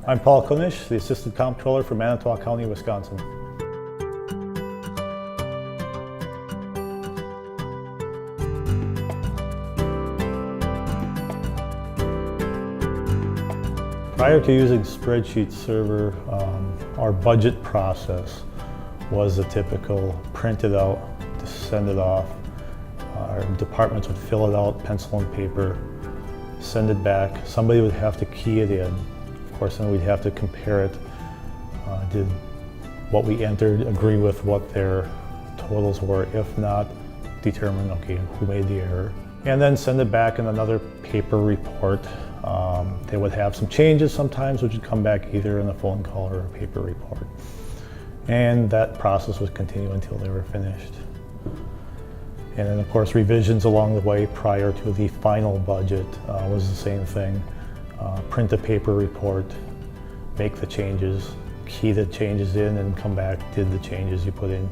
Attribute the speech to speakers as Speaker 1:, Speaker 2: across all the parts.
Speaker 1: I'm Paul Kunish, the Assistant Comptroller for Manitowoc County, Wisconsin. Prior to using Spreadsheet Server, our budget process was the typical print it out, to send it off. Our departments would fill it out, pencil and paper, send it back. Somebody would have to key it in. Of course, then we'd have to compare it. Did what we entered agree with what their totals were? If not, determine, okay, who made the error? And then send it back in another paper report. They would have some changes sometimes, which would come back either in a phone call or a paper report. And that process would continue until they were finished. And then, of course, revisions along the way prior to the final budget was the same thing. Print a paper report, make the changes, key the changes in, and come back, did the changes you put in,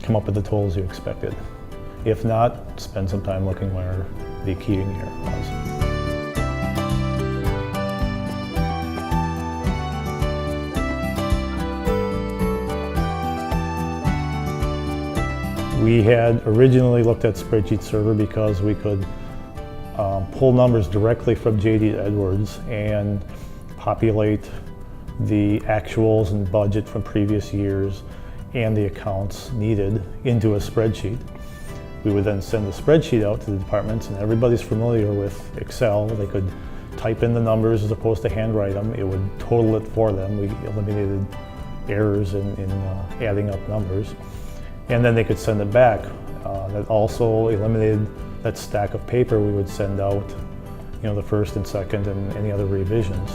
Speaker 1: come up with the totals you expected. If not, spend some time looking where the keying error was. We had originally looked at Spreadsheet Server because we could pull numbers directly from J.D. Edwards and populate the actuals and budget from previous years and the accounts needed into a spreadsheet. We would then send the spreadsheet out to the departments, and everybody's familiar with Excel. They could type in the numbers as opposed to handwrite them. It would total it for them. We eliminated errors in adding up numbers. And then they could send it back. That also eliminated that stack of paper we would send out, the first and second and any other revisions.